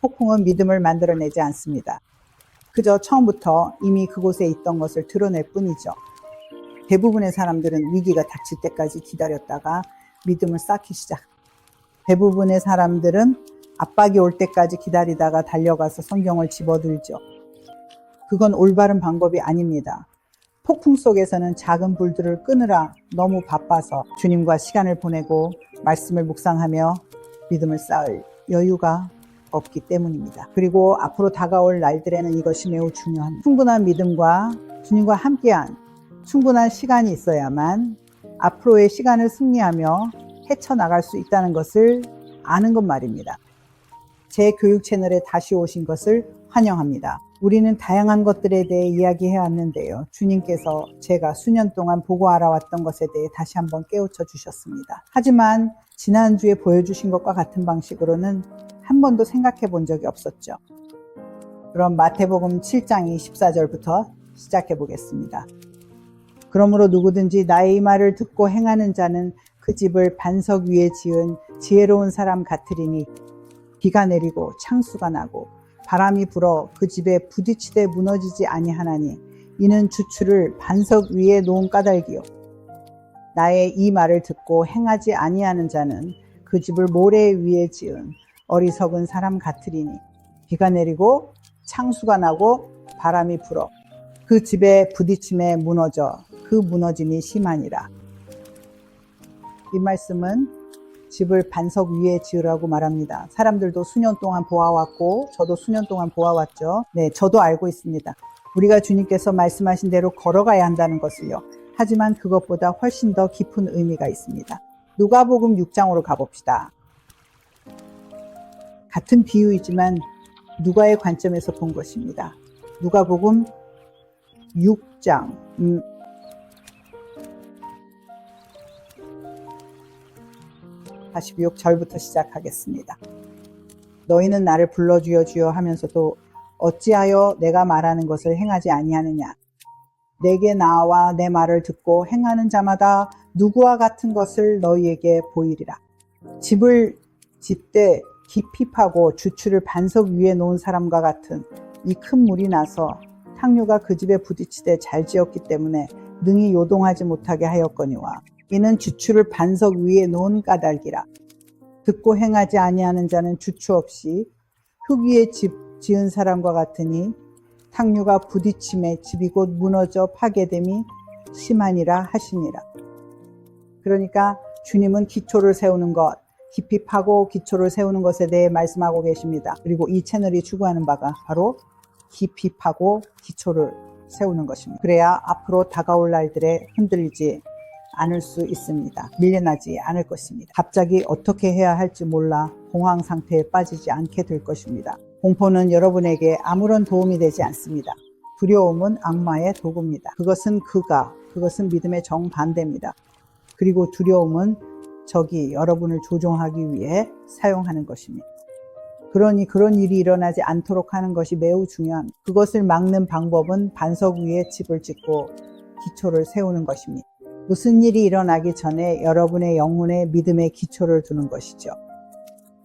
폭풍은 믿음을 만들어내지 않습니다. 그저 처음부터 이미 그곳에 있던 것을 드러낼 뿐이죠. 대부분의 사람들은 위기가 닥칠 때까지 기다렸다가 믿음을 쌓기 시작. 대부분의 사람들은 압박이 올 때까지 기다리다가 달려가서 성경을 집어들죠. 그건 올바른 방법이 아닙니다. 폭풍 속에서는 작은 불들을 끄느라 너무 바빠서 주님과 시간을 보내고 말씀을 묵상하며 믿음을 쌓을 여유가 없기 때문입니다. 그리고 앞으로 다가올 날들에는 이것이 매우 중요합니다. 충분한 믿음과 주님과 함께한 충분한 시간이 있어야만 앞으로의 시간을 승리하며 헤쳐나갈 수 있다는 것을 아는 것 말입니다. 제 교육 채널에 다시 오신 것을 환영합니다. 우리는 다양한 것들에 대해 이야기해 왔는데요. 주님께서 제가 수년 동안 보고 알아왔던 것에 대해 다시 한번 깨우쳐 주셨습니다. 하지만 지난주에 보여주신 것과 같은 방식으로는 한 번도 생각해 본 적이 없었죠. 그럼 마태복음 7장 24절부터 시작해 보겠습니다. 그러므로 누구든지 나의 말을 듣고 행하는 자는 그 집을 반석 위에 지은 지혜로운 사람 같으리니 비가 내리고 창수가 나고 바람이 불어 그 집에 부딪히되 무너지지 아니하나니 이는 주추를 반석 위에 놓은 까닭이요. 나의 이 말을 듣고 행하지 아니하는 자는 그 집을 모래 위에 지은 어리석은 사람 같으리니 비가 내리고 창수가 나고 바람이 불어 그 집에 부딪힘에 무너져 그 무너짐이 심하니라. 이 말씀은 집을 반석 위에 지으라고 말합니다. 사람들도 수년 동안 보아왔고 저도 수년 동안 보아왔죠. 네, 저도 알고 있습니다. 우리가 주님께서 말씀하신 대로 걸어가야 한다는 것을요. 하지만 그것보다 훨씬 더 깊은 의미가 있습니다. 누가복음 6장으로 가봅시다. 같은 비유이지만 누가의 관점에서 본 것입니다. 누가복음 6장 46절부터 시작하겠습니다. 너희는 나를 불러 주여 주여 하면서도 어찌하여 내가 말하는 것을 행하지 아니하느냐. 내게 나와 내 말을 듣고 행하는 자마다 누구와 같은 것을 너희에게 보이리라. 집을 짓되 깊이 파고 주추를 반석 위에 놓은 사람과 같은 이 큰 물이 나서 탕류가 그 집에 부딪히되 잘 지었기 때문에 능히 요동하지 못하게 하였거니와 이는 주추를 반석 위에 놓은 까닭이라. 듣고 행하지 아니하는 자는 주추 없이 흙 위에 집 지은 사람과 같으니 탕류가 부딪힘에 집이 곧 무너져 파괴됨이 심하니라 하시니라. 그러니까 주님은 기초를 세우는 것, 깊이 파고 기초를 세우는 것에 대해 말씀하고 계십니다. 그리고 이 채널이 추구하는 바가 바로 깊이 파고 기초를 세우는 것입니다. 그래야 앞으로 다가올 날들에 흔들리지 않을 수 있습니다. 밀려나지 않을 것입니다. 갑자기 어떻게 해야 할지 몰라 공황 상태에 빠지지 않게 될 것입니다. 공포는 여러분에게 아무런 도움이 되지 않습니다. 두려움은 악마의 도구입니다. 그것은 믿음의 정반대입니다. 그리고 두려움은 적이 여러분을 조종하기 위해 사용하는 것입니다. 그러니 그런 일이 일어나지 않도록 하는 것이 매우 중요합니다. 그것을 막는 방법은 반석 위에 집을 짓고 기초를 세우는 것입니다. 무슨 일이 일어나기 전에 여러분의 영혼에 믿음의 기초를 두는 것이죠.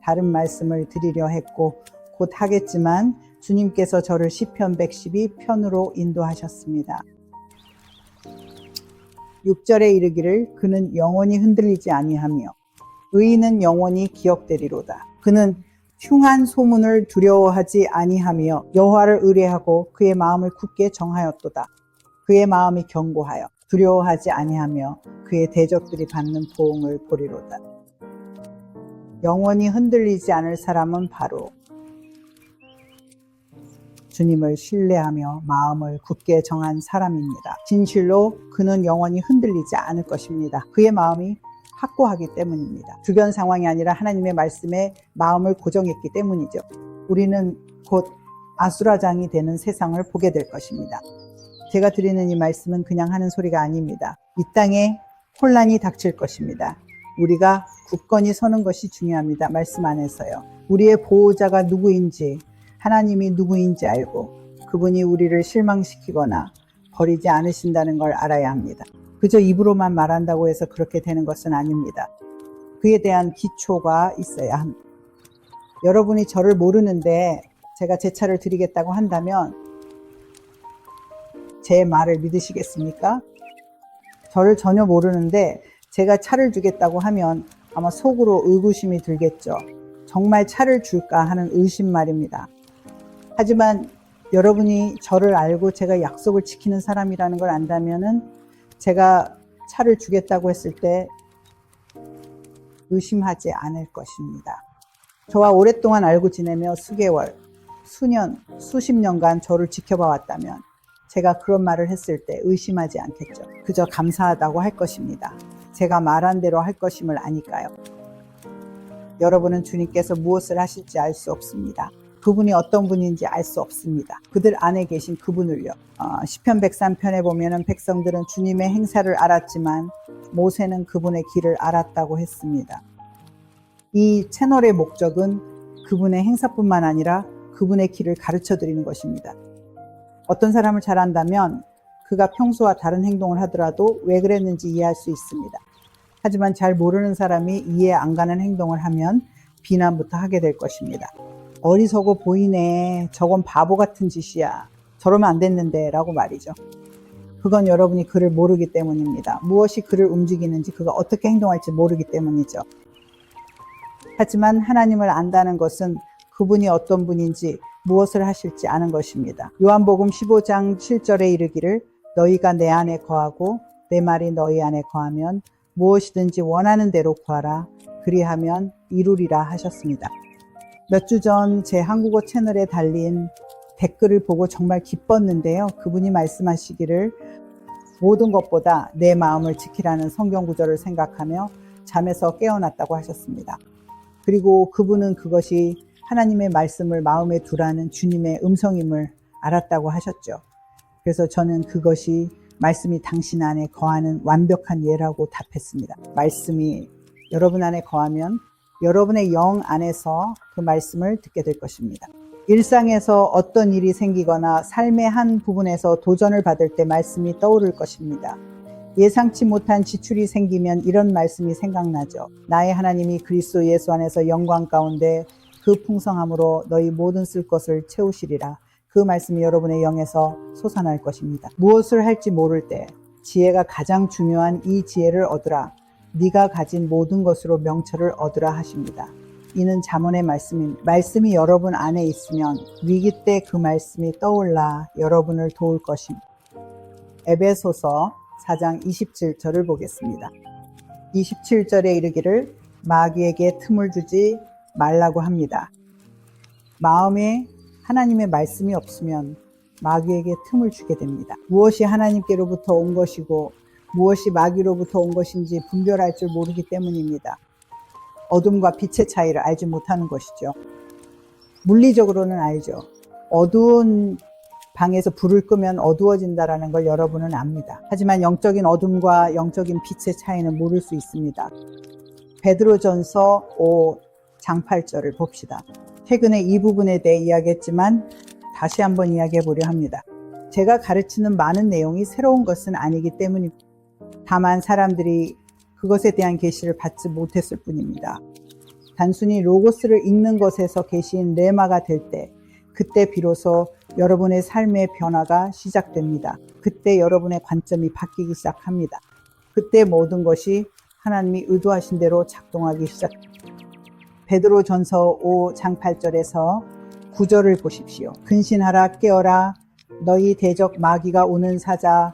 다른 말씀을 드리려 했고 곧 하겠지만 주님께서 저를 시편 112편으로 인도하셨습니다. 6절에 이르기를 그는 영원히 흔들리지 아니하며 의인은 영원히 기억되리로다. 그는 흉한 소문을 두려워하지 아니하며 여호와를 의뢰하고 그의 마음을 굳게 정하였도다. 그의 마음이 견고하여 두려워하지 아니하며 그의 대적들이 받는 보응을 보리로다. 영원히 흔들리지 않을 사람은 바로 주님을 신뢰하며 마음을 굳게 정한 사람입니다. 진실로 그는 영원히 흔들리지 않을 것입니다. 그의 마음이 확고하기 때문입니다. 주변 상황이 아니라 하나님의 말씀에 마음을 고정했기 때문이죠. 우리는 곧 아수라장이 되는 세상을 보게 될 것입니다. 제가 드리는 이 말씀은 그냥 하는 소리가 아닙니다. 이 땅에 혼란이 닥칠 것입니다. 우리가 굳건히 서는 것이 중요합니다. 말씀 안에서요. 우리의 보호자가 누구인지, 하나님이 누구인지 알고 그분이 우리를 실망시키거나 버리지 않으신다는 걸 알아야 합니다. 그저 입으로만 말한다고 해서 그렇게 되는 것은 아닙니다. 그에 대한 기초가 있어야 합니다. 여러분이 저를 모르는데 제가 제 차를 드리겠다고 한다면 제 말을 믿으시겠습니까? 저를 전혀 모르는데 제가 차를 주겠다고 하면 아마 속으로 의구심이 들겠죠. 정말 차를 줄까 하는 의심 말입니다. 하지만 여러분이 저를 알고 제가 약속을 지키는 사람이라는 걸 안다면은 제가 차를 주겠다고 했을 때 의심하지 않을 것입니다. 저와 오랫동안 알고 지내며 수개월, 수년, 수십 년간 저를 지켜봐 왔다면 제가 그런 말을 했을 때 의심하지 않겠죠. 그저 감사하다고 할 것입니다. 제가 말한 대로 할 것임을 아니까요. 여러분은 주님께서 무엇을 하실지 알 수 없습니다. 그분이 어떤 분인지 알 수 없습니다. 그들 안에 계신 그분을요. 시편 103편에 보면은 백성들은 주님의 행사를 알았지만 모세는 그분의 길을 알았다고 했습니다. 이 채널의 목적은 그분의 행사뿐만 아니라 그분의 길을 가르쳐 드리는 것입니다. 어떤 사람을 잘 안다면 그가 평소와 다른 행동을 하더라도 왜 그랬는지 이해할 수 있습니다. 하지만 잘 모르는 사람이 이해 안 가는 행동을 하면 비난부터 하게 될 것입니다. 어리석어 보이네. 저건 바보 같은 짓이야. 저러면 안 됐는데 라고 말이죠. 그건 여러분이 그를 모르기 때문입니다. 무엇이 그를 움직이는지, 그가 어떻게 행동할지 모르기 때문이죠. 하지만 하나님을 안다는 것은 그분이 어떤 분인지 무엇을 하실지 아는 것입니다. 요한복음 15장 7절에 이르기를 너희가 내 안에 거하고 내 말이 너희 안에 거하면 무엇이든지 원하는 대로 구하라. 그리하면 이루리라 하셨습니다. 몇 주 전 제 한국어 채널에 달린 댓글을 보고 정말 기뻤는데요. 그분이 말씀하시기를 모든 것보다 내 마음을 지키라는 성경 구절을 생각하며 잠에서 깨어났다고 하셨습니다. 그리고 그분은 그것이 하나님의 말씀을 마음에 두라는 주님의 음성임을 알았다고 하셨죠. 그래서 저는 그것이 말씀이 당신 안에 거하는 완벽한 예라고 답했습니다. 말씀이 여러분 안에 거하면 여러분의 영 안에서 그 말씀을 듣게 될 것입니다. 일상에서 어떤 일이 생기거나 삶의 한 부분에서 도전을 받을 때 말씀이 떠오를 것입니다. 예상치 못한 지출이 생기면 이런 말씀이 생각나죠. 나의 하나님이 그리스도 예수 안에서 영광 가운데 그 풍성함으로 너희 모든 쓸 것을 채우시리라. 그 말씀이 여러분의 영에서 솟아날 것입니다. 무엇을 할지 모를 때 지혜가 가장 중요한 이 지혜를 얻으라. 네가 가진 모든 것으로 명철을 얻으라 하십니다. 이는 잠언의 말씀입니다. 말씀이 여러분 안에 있으면 위기 때 그 말씀이 떠올라 여러분을 도울 것입니다. 에베소서 4장 27절을 보겠습니다. 27절에 이르기를 마귀에게 틈을 주지 말라고 합니다. 마음에 하나님의 말씀이 없으면 마귀에게 틈을 주게 됩니다. 무엇이 하나님께로부터 온 것이고 무엇이 마귀로부터 온 것인지 분별할 줄 모르기 때문입니다. 어둠과 빛의 차이를 알지 못하는 것이죠. 물리적으로는 알죠. 어두운 방에서 불을 끄면 어두워진다는 걸 여러분은 압니다. 하지만 영적인 어둠과 영적인 빛의 차이는 모를 수 있습니다. 베드로전서 5장 8절을 봅시다. 최근에 이 부분에 대해 이야기했지만 다시 한번 이야기해 보려 합니다. 제가 가르치는 많은 내용이 새로운 것은 아니기 때문입니다. 다만 사람들이 그것에 대한 계시를 받지 못했을 뿐입니다. 단순히 로고스를 읽는 것에서 계시인 레마가 될 때, 그때 비로소 여러분의 삶의 변화가 시작됩니다. 그때 여러분의 관점이 바뀌기 시작합니다. 그때 모든 것이 하나님이 의도하신 대로 작동하기 시작합니다. 베드로전서 5장 8절에서 9절을 보십시오. 근신하라 깨어라 너희 대적 마귀가 오는 사자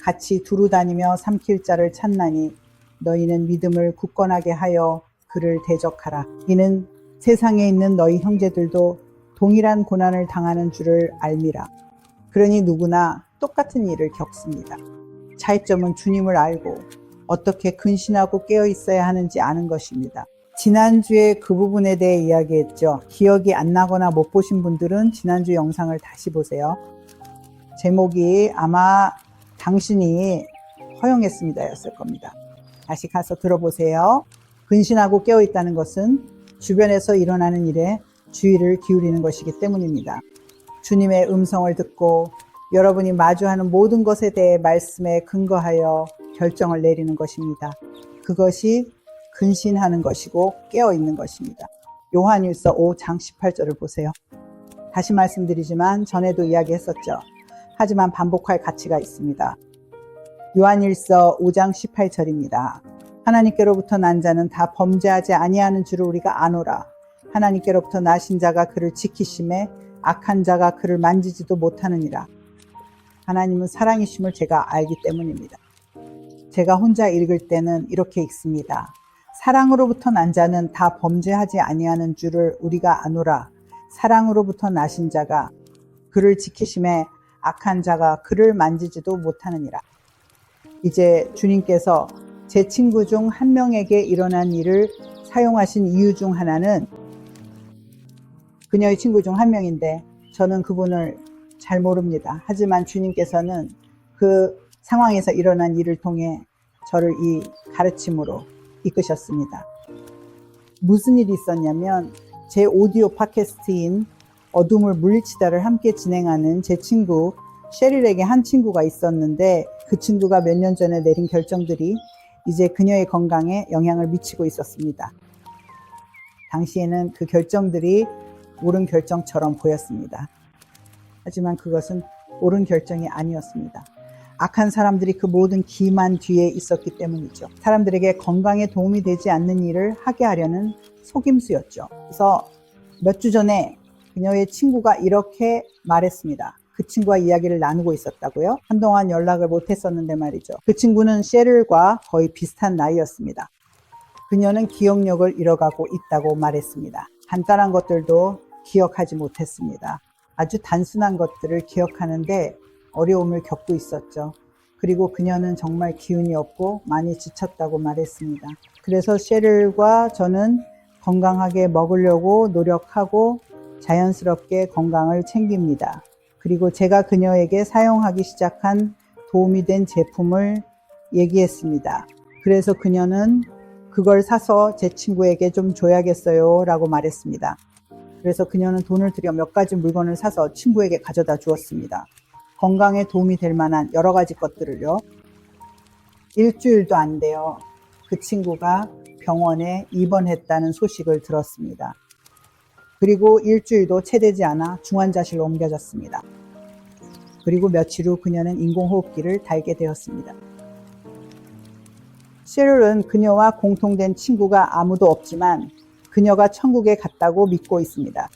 같이 두루 다니며 삼킬 자를 찾나니 너희는 믿음을 굳건하게 하여 그를 대적하라. 이는 세상에 있는 너희 형제들도 동일한 고난을 당하는 줄을 알미라. 그러니 누구나 똑같은 일을 겪습니다. 차이점은 주님을 알고 어떻게 근신하고 깨어 있어야 하는지 아는 것입니다. 지난주에 그 부분에 대해 이야기했죠. 기억이 안 나거나 못 보신 분들은 지난주 영상을 다시 보세요. 제목이 아마 당신이 허용했습니다 였을 겁니다. 다시 가서 들어보세요. 근신하고 깨어있다는 것은 주변에서 일어나는 일에 주의를 기울이는 것이기 때문입니다. 주님의 음성을 듣고 여러분이 마주하는 모든 것에 대해 말씀에 근거하여 결정을 내리는 것입니다. 그것이 근신하는 것이고 깨어있는 것입니다. 요한일서 5장 18절을 보세요. 다시 말씀드리지만 전에도 이야기했었죠. 하지만 반복할 가치가 있습니다. 요한일서 5장 18절입니다. 하나님께로부터 난 자는 다 범죄하지 아니하는 줄을 우리가 아노라. 하나님께로부터 나신 자가 그를 지키심에 악한 자가 그를 만지지도 못하느니라. 하나님은 사랑이심을 제가 알기 때문입니다. 제가 혼자 읽을 때는 이렇게 읽습니다. 사랑으로부터 난 자는 다 범죄하지 아니하는 줄을 우리가 아노라. 사랑으로부터 나신 자가 그를 지키심에 악한 자가 그를 만지지도 못하느니라. 이제 주님께서 제 친구 중 한 명에게 일어난 일을 사용하신 이유 중 하나는 그녀의 친구 중 한 명인데 저는 그분을 잘 모릅니다. 하지만 주님께서는 그 상황에서 일어난 일을 통해 저를 이 가르침으로 이끄셨습니다. 무슨 일이 있었냐면 제 오디오 팟캐스트인 어둠을 물리치다를 함께 진행하는 제 친구 셰릴에게 한 친구가 있었는데 그 친구가 몇 년 전에 내린 결정들이 이제 그녀의 건강에 영향을 미치고 있었습니다. 당시에는 그 결정들이 옳은 결정처럼 보였습니다. 하지만 그것은 옳은 결정이 아니었습니다. 악한 사람들이 그 모든 기만 뒤에 있었기 때문이죠. 사람들에게 건강에 도움이 되지 않는 일을 하게 하려는 속임수였죠. 그래서 몇 주 전에 그녀의 친구가 이렇게 말했습니다. 그 친구와 이야기를 나누고 있었다고요. 한동안 연락을 못했었는데 말이죠. 그 친구는 셰릴과 거의 비슷한 나이였습니다. 그녀는 기억력을 잃어가고 있다고 말했습니다. 간단한 것들도 기억하지 못했습니다. 아주 단순한 것들을 기억하는데 어려움을 겪고 있었죠. 그리고 그녀는 정말 기운이 없고 많이 지쳤다고 말했습니다. 그래서 셰릴과 저는 건강하게 먹으려고 노력하고 자연스럽게 건강을 챙깁니다. 그리고 제가 그녀에게 사용하기 시작한 도움이 된 제품을 얘기했습니다. 그래서 그녀는 그걸 사서 제 친구에게 좀 줘야겠어요 라고 말했습니다. 그래서 그녀는 돈을 들여 몇 가지 물건을 사서 친구에게 가져다 주었습니다. 건강에 도움이 될 만한 여러 가지 것들을요. 일주일도 안 돼요. 그 친구가 병원에 입원했다는 소식을 들었습니다. 그리고 일주일도 채 되지 않아 중환자실로 옮겨졌습니다. 그리고 며칠 후 그녀는 인공호흡기를 달게 되었습니다. 셰릴은 그녀와 공통된 친구가 아무도 없지만 그녀가 천국에 갔다고 믿고 있습니다.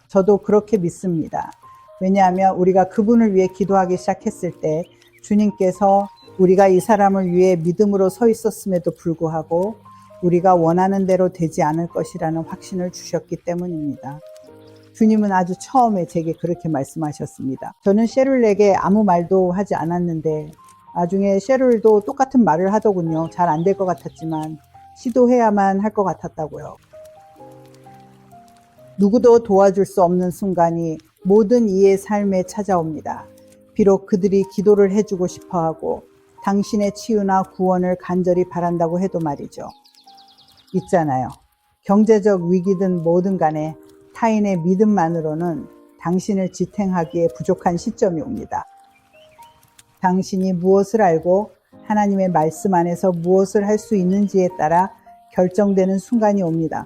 저도 그렇게 믿습니다. 왜냐하면 우리가 그분을 위해 기도하기 시작했을 때 주님께서 우리가 이 사람을 위해 믿음으로 서 있었음에도 불구하고 우리가 원하는 대로 되지 않을 것이라는 확신을 주셨기 때문입니다. 주님은 아주 처음에 제게 그렇게 말씀하셨습니다. 저는 셰릴에게 아무 말도 하지 않았는데 나중에 셰릴도 똑같은 말을 하더군요. 잘 안 될 것 같았지만 시도해야만 할 것 같았다고요. 누구도 도와줄 수 없는 순간이 모든 이의 삶에 찾아옵니다. 비록 그들이 기도를 해주고 싶어하고 당신의 치유나 구원을 간절히 바란다고 해도 말이죠. 있잖아요. 경제적 위기든 뭐든 간에 타인의 믿음만으로는 당신을 지탱하기에 부족한 시점이 옵니다. 당신이 무엇을 알고 하나님의 말씀 안에서 무엇을 할 수 있는지에 따라 결정되는 순간이 옵니다.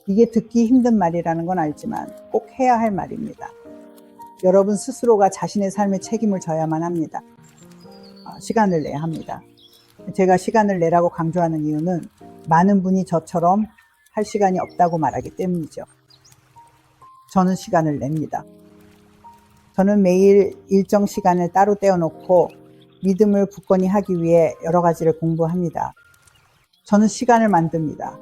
이게 듣기 힘든 말이라는 건 알지만 꼭 해야 할 말입니다. 여러분 스스로가 자신의 삶의 책임을 져야만 합니다. 시간을 내야 합니다. 제가 시간을 내라고 강조하는 이유는 많은 분이 저처럼 할 시간이 없다고 말하기 때문이죠. 저는 시간을 냅니다. 저는 매일 일정 시간을 따로 떼어놓고 믿음을 굳건히 하기 위해 여러 가지를 공부합니다. 저는 시간을 만듭니다.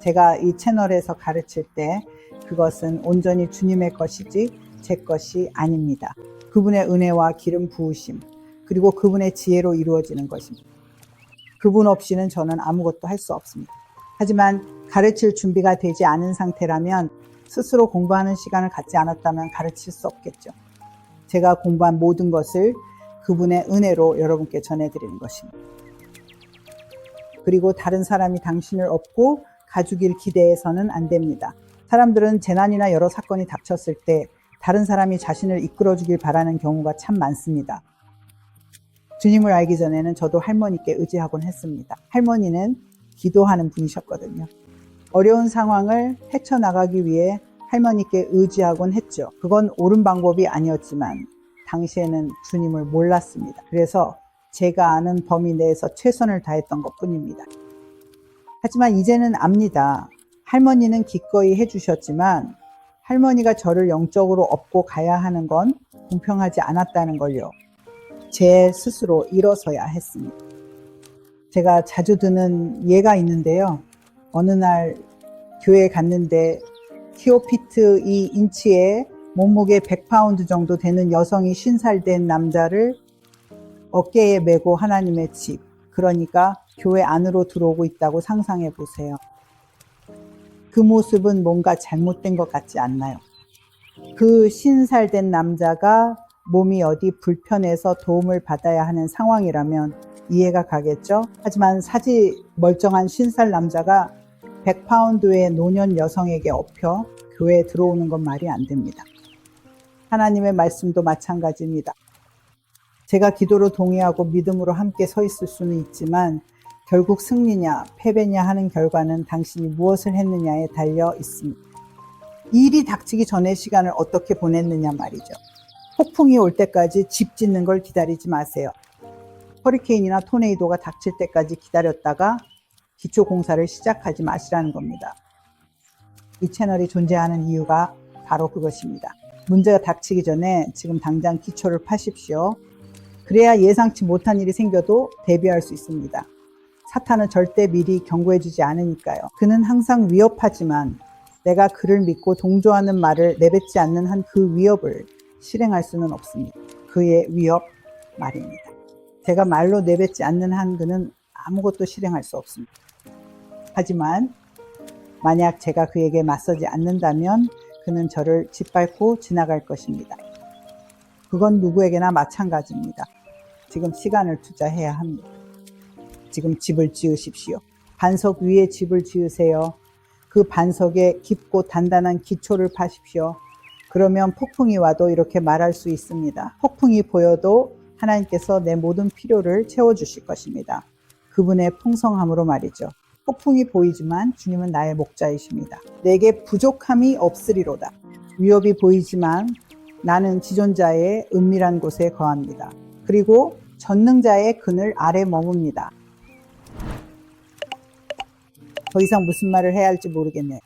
제가 이 채널에서 가르칠 때 그것은 온전히 주님의 것이지 제 것이 아닙니다. 그분의 은혜와 기름 부으심 그리고 그분의 지혜로 이루어지는 것입니다. 그분 없이는 저는 아무것도 할 수 없습니다. 하지만 가르칠 준비가 되지 않은 상태라면 스스로 공부하는 시간을 갖지 않았다면 가르칠 수 없겠죠. 제가 공부한 모든 것을 그분의 은혜로 여러분께 전해드리는 것입니다. 그리고 다른 사람이 당신을 업고 가주길 기대해서는 안 됩니다. 사람들은 재난이나 여러 사건이 닥쳤을 때 다른 사람이 자신을 이끌어주길 바라는 경우가 참 많습니다. 주님을 알기 전에는 저도 할머니께 의지하곤 했습니다. 할머니는 기도하는 분이셨거든요. 어려운 상황을 헤쳐나가기 위해 할머니께 의지하곤 했죠. 그건 옳은 방법이 아니었지만 당시에는 주님을 몰랐습니다. 그래서 제가 아는 범위 내에서 최선을 다했던 것뿐입니다. 하지만 이제는 압니다. 할머니는 기꺼이 해주셨지만 할머니가 저를 영적으로 업고 가야 하는 건 공평하지 않았다는 걸요. 제 스스로 일어서야 했습니다. 제가 자주 드는 예가 있는데요. 어느 날 교회에 갔는데 키오피트 2인치에 몸무게 100파운드 정도 되는 여성이 50살 된 남자를 어깨에 메고 하나님의 집, 그러니까 교회 안으로 들어오고 있다고 상상해 보세요. 그 모습은 뭔가 잘못된 것 같지 않나요? 그 50살 된 남자가 몸이 어디 불편해서 도움을 받아야 하는 상황이라면 이해가 가겠죠? 하지만 사지 멀쩡한 50살 남자가 100파운드의 노년 여성에게 업혀 교회에 들어오는 건 말이 안 됩니다. 하나님의 말씀도 마찬가지입니다. 제가 기도로 동의하고 믿음으로 함께 서 있을 수는 있지만 결국 승리냐 패배냐 하는 결과는 당신이 무엇을 했느냐에 달려 있습니다. 일이 닥치기 전의 시간을 어떻게 보냈느냐 말이죠. 폭풍이 올 때까지 집 짓는 걸 기다리지 마세요. 허리케인이나 토네이도가 닥칠 때까지 기다렸다가 기초 공사를 시작하지 마시라는 겁니다. 이 채널이 존재하는 이유가 바로 그것입니다. 문제가 닥치기 전에 지금 당장 기초를 파십시오. 그래야 예상치 못한 일이 생겨도 대비할 수 있습니다. 사탄은 절대 미리 경고해주지 않으니까요. 그는 항상 위협하지만 내가 그를 믿고 동조하는 말을 내뱉지 않는 한 그 위협을 실행할 수는 없습니다. 그의 위협 말입니다. 제가 말로 내뱉지 않는 한 그는 아무것도 실행할 수 없습니다. 하지만 만약 제가 그에게 맞서지 않는다면 그는 저를 짓밟고 지나갈 것입니다. 그건 누구에게나 마찬가지입니다. 지금 시간을 투자해야 합니다. 지금 집을 지으십시오. 반석 위에 집을 지으세요. 그 반석에 깊고 단단한 기초를 파십시오. 그러면 폭풍이 와도 이렇게 말할 수 있습니다. 폭풍이 보여도 하나님께서 내 모든 필요를 채워주실 것입니다. 그분의 풍성함으로 말이죠. 폭풍이 보이지만 주님은 나의 목자이십니다. 내게 부족함이 없으리로다. 위협이 보이지만 나는 지존자의 은밀한 곳에 거합니다. 그리고 전능자의 그늘 아래 머뭅니다. 더 이상 무슨 말을 해야 할지 모르겠네요.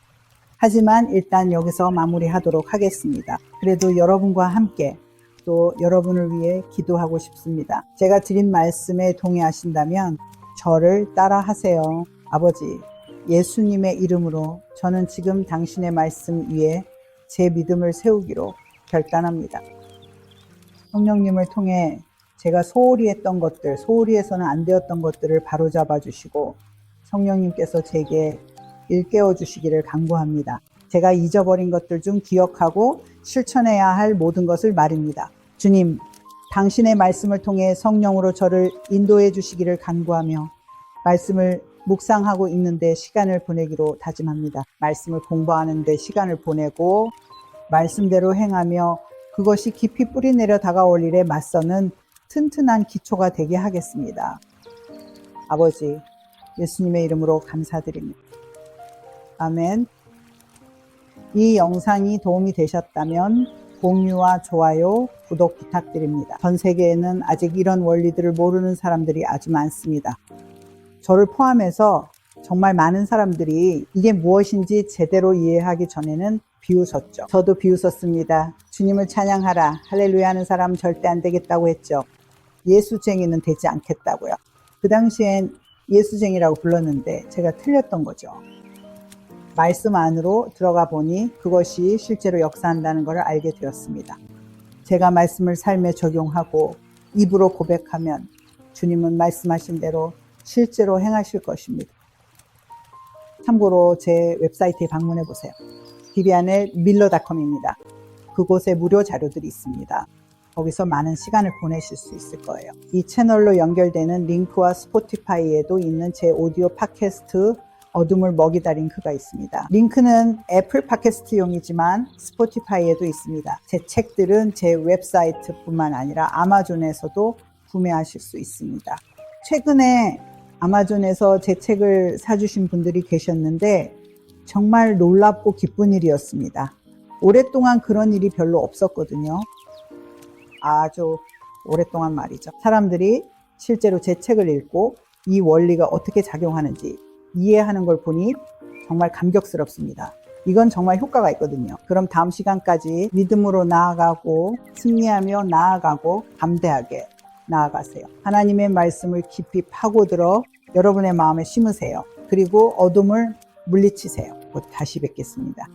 하지만 일단 여기서 마무리하도록 하겠습니다. 그래도 여러분과 함께 또 여러분을 위해 기도하고 싶습니다. 제가 드린 말씀에 동의하신다면 저를 따라 하세요. 아버지, 예수님의 이름으로 저는 지금 당신의 말씀 위에 제 믿음을 세우기로 결단합니다. 성령님을 통해 제가 소홀히 했던 것들, 소홀히 해서는 안 되었던 것들을 바로잡아 주시고 성령님께서 제게 일깨워 주시기를 간구합니다. 제가 잊어버린 것들 중 기억하고 실천해야 할 모든 것을 말입니다. 주님, 당신의 말씀을 통해 성령으로 저를 인도해 주시기를 간구하며 말씀을 묵상하고 있는데 시간을 보내기로 다짐합니다. 말씀을 공부하는데 시간을 보내고 말씀대로 행하며 그것이 깊이 뿌리내려 다가올 일에 맞서는 튼튼한 기초가 되게 하겠습니다. 아버지, 예수님의 이름으로 감사드립니다. 아멘. 이 영상이 도움이 되셨다면 공유와 좋아요, 구독 부탁드립니다. 전 세계에는 아직 이런 원리들을 모르는 사람들이 아주 많습니다. 저를 포함해서 정말 많은 사람들이 이게 무엇인지 제대로 이해하기 전에는 비웃었죠. 저도 비웃었습니다. 주님을 찬양하라, 할렐루야 하는 사람 절대 안 되겠다고 했죠. 예수쟁이는 되지 않겠다고요. 그 당시엔 예수쟁이라고 불렀는데 제가 틀렸던 거죠. 말씀 안으로 들어가 보니 그것이 실제로 역사한다는 것을 알게 되었습니다. 제가 말씀을 삶에 적용하고 입으로 고백하면 주님은 말씀하신 대로 실제로 행하실 것입니다. 참고로 제 웹사이트에 방문해 보세요. 비비안의 밀러.com입니다. 그곳에 무료 자료들이 있습니다. 거기서 많은 시간을 보내실 수 있을 거예요. 이 채널로 연결되는 링크와 스포티파이에도 있는 제 오디오 팟캐스트 어둠을 먹이다 링크가 있습니다. 링크는 애플 팟캐스트용이지만 스포티파이에도 있습니다. 제 책들은 제 웹사이트뿐만 아니라 아마존에서도 구매하실 수 있습니다. 최근에 아마존에서 제 책을 사주신 분들이 계셨는데 정말 놀랍고 기쁜 일이었습니다. 오랫동안 그런 일이 별로 없었거든요. 아주 오랫동안 말이죠. 사람들이 실제로 제 책을 읽고 이 원리가 어떻게 작용하는지 이해하는 걸 보니 정말 감격스럽습니다. 이건 정말 효과가 있거든요. 그럼 다음 시간까지 믿음으로 나아가고 승리하며 나아가고 담대하게 나아가세요. 하나님의 말씀을 깊이 파고들어 여러분의 마음에 심으세요. 그리고 어둠을 물리치세요. 곧 다시 뵙겠습니다.